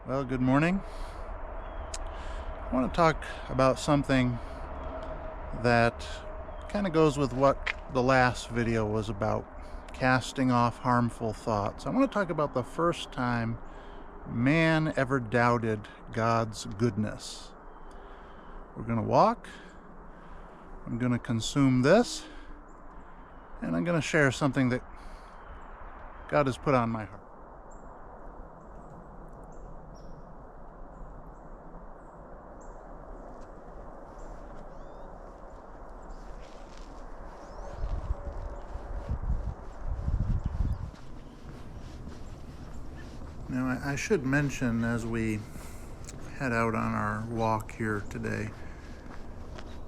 Well, good morning. I want to talk about something that kind of goes with what the last video was about, casting off harmful thoughts. I want to talk about the first time man ever doubted God's goodness. We're going to walk, I'm going to consume this, and I'm going to share something that God has put on my heart. Now, I should mention as we head out on our walk here today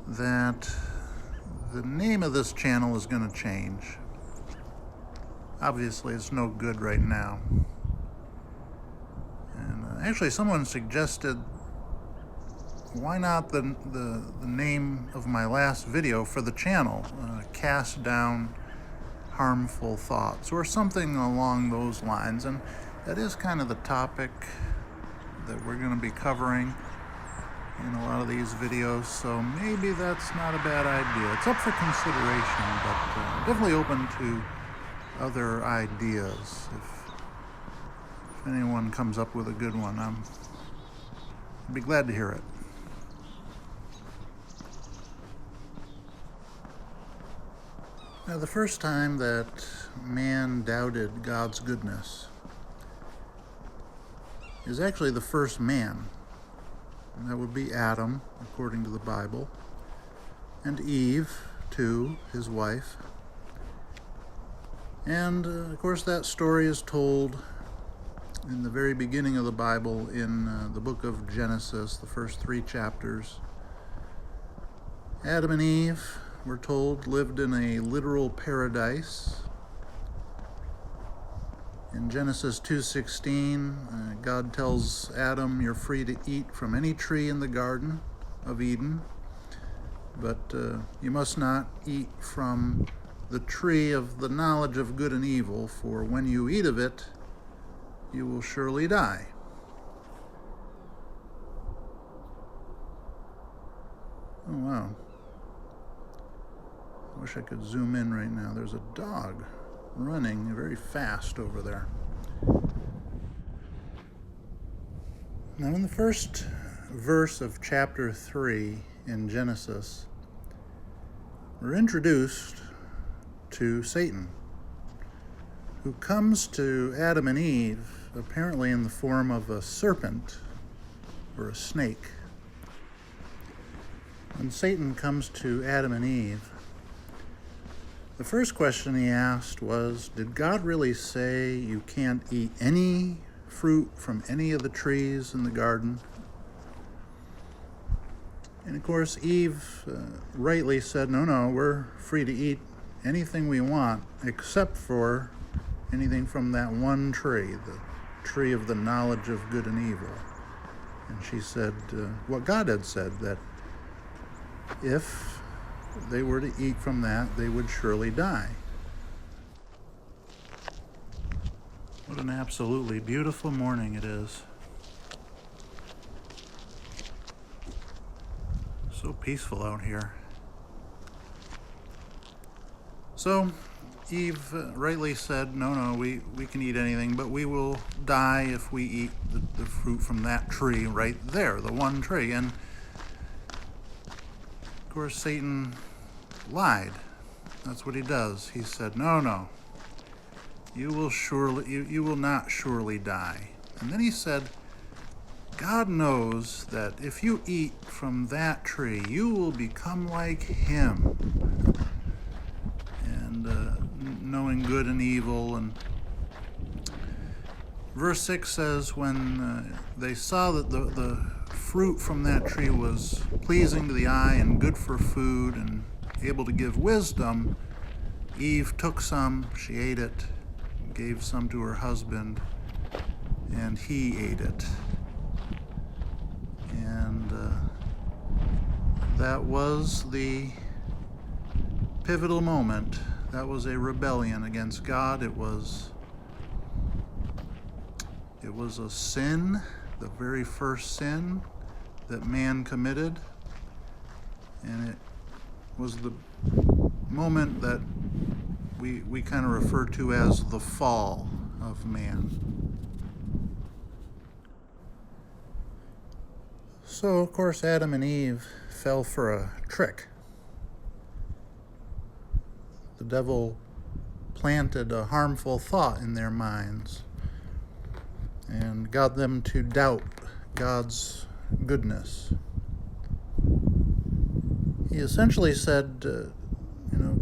that the name of this channel is going to change. Obviously, it's no good right now. And actually, someone suggested, why not the name of my last video for the channel, Cast Down Harmful Thoughts, or something along those lines. And that is kind of the topic that we're going to be covering in a lot of these videos, so maybe that's not a bad idea. It's up for consideration, but definitely open to other ideas. If anyone comes up with a good one, I'd be glad to hear it. Now, the first time that man doubted God's goodness is actually the first man. And that would be Adam, according to the Bible, and Eve, too, his wife. And, of course, that story is told in the very beginning of the Bible in the book of Genesis, the first 3 chapters. Adam and Eve, we're told, lived in a literal paradise. In Genesis 2:16, God tells Adam, you're free to eat from any tree in the Garden of Eden, but you must not eat from the tree of the knowledge of good and evil, for when you eat of it, you will surely die. Oh, wow. I wish I could zoom in right now. There's a dog running very fast over there. Now, in the first verse of chapter 3 in Genesis, we're introduced to Satan, who comes to Adam and Eve apparently in the form of a serpent or a snake. When Satan comes to Adam and Eve, the first question he asked was, did God really say you can't eat any fruit from any of the trees in the garden? And of course, Eve rightly said, no, we're free to eat anything we want except for anything from that one tree, the tree of the knowledge of good and evil. And she said what God had said, that if they were to eat from that, they would surely die. What an absolutely beautiful morning it is. So peaceful out here. So Eve rightly said, no, we can eat anything, but we will die if we eat the fruit from that tree right there, the one tree. And of course, Satan lied. That's what he does. He said, no, you will not surely die. And then he said, God knows that if you eat from that tree, you will become like him. And knowing good and evil. And verse 6 says, when they saw that the fruit from that tree was pleasing to the eye and good for food and able to give wisdom, Eve took some, she ate it, gave some to her husband, and he ate it. And that was the pivotal moment. That was a rebellion against God. It was a sin the very first sin that man committed, and it was the moment that we kind of refer to as the fall of man. So, of course, Adam and Eve fell for a trick. The devil planted a harmful thought in their minds and got them to doubt God's goodness. He essentially said,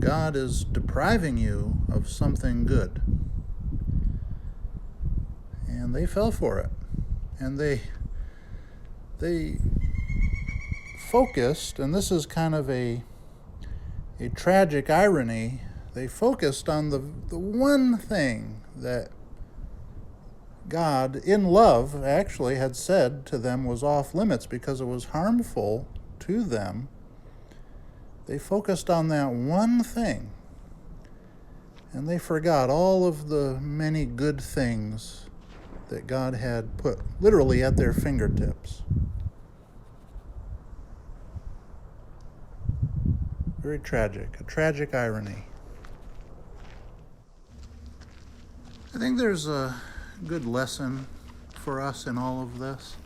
God is depriving you of something good. And they fell for it. And they focused, and this is kind of a tragic irony, they focused on the one thing that God, in love, actually had said to them was off limits because it was harmful to them. They focused on that one thing, and they forgot all of the many good things that God had put literally at their fingertips. Very tragic, a tragic irony. I think there's a good lesson for us in all of this.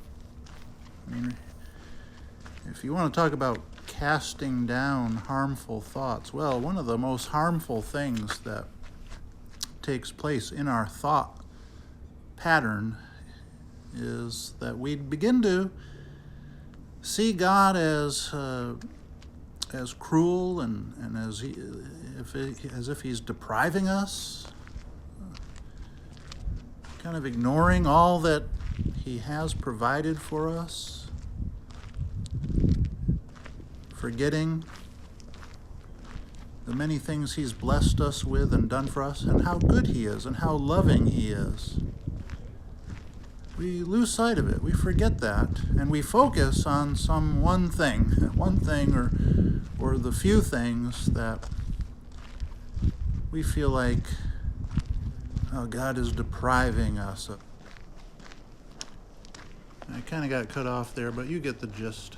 I mean, if you want to talk about casting down harmful thoughts, well, one of the most harmful things that takes place in our thought pattern is that we begin to see God as cruel and as if he's depriving us, kind of ignoring all that he has provided for us, forgetting the many things he's blessed us with and done for us, and how good he is and how loving he is. We lose sight of it. We forget that, and we focus on some one thing or the few things that we feel like, oh, God is depriving us of. I kind of got cut off there, but you get the gist.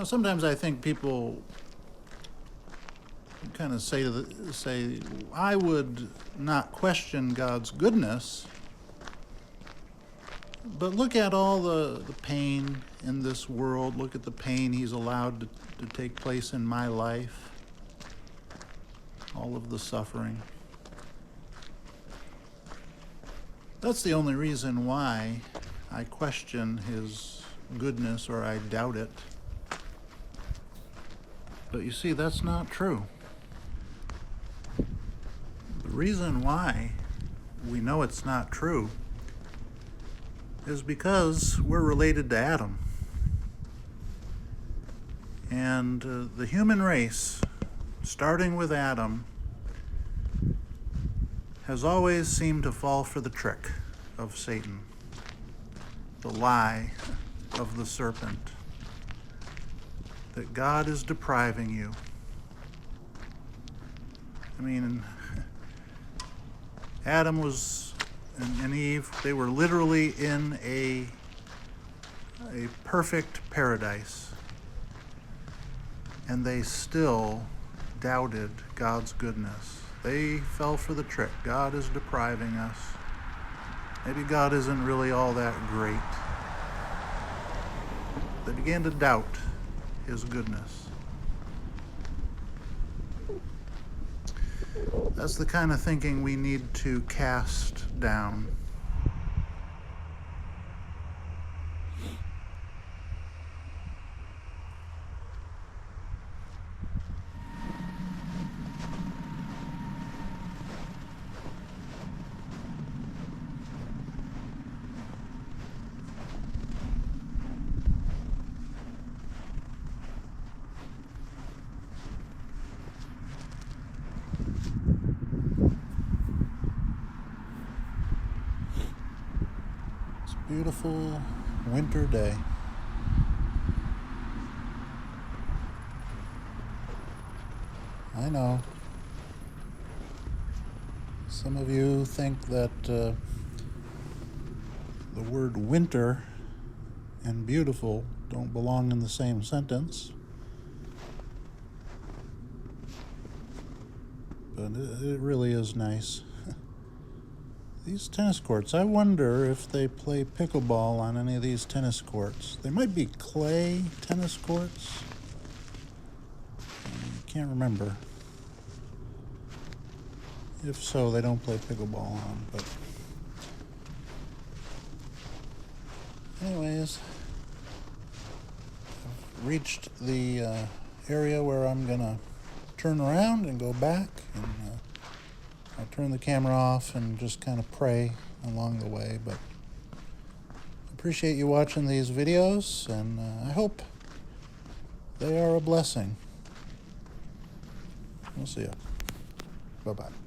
Sometimes I think people kind of say, I would not question God's goodness, but look at all the pain in this world. Look at the pain he's allowed to take place in my life. All of the suffering. That's the only reason why I question his goodness or I doubt it. But you see, that's not true. The reason why we know it's not true is because we're related to Adam. And the human race, starting with Adam, has always seemed to fall for the trick of Satan, the lie of the serpent, that God is depriving you. I mean, Adam and Eve, they were literally in a perfect paradise, and they still doubted God's goodness. They fell for the trick. God is depriving us. Maybe God isn't really all that great. They began to doubt his goodness. That's the kind of thinking we need to cast down. Beautiful winter day. I know. Some of you think that the word winter and beautiful don't belong in the same sentence. But it really is nice. These tennis courts, I wonder if they play pickleball on any of these tennis courts. They might be clay tennis courts. I can't remember. If so, they don't play pickleball on, but anyways, I've reached the area where I'm gonna turn around and go back, and I'll turn the camera off and just kind of pray along the way. But I appreciate you watching these videos, and I hope they are a blessing. We'll see you. Bye-bye.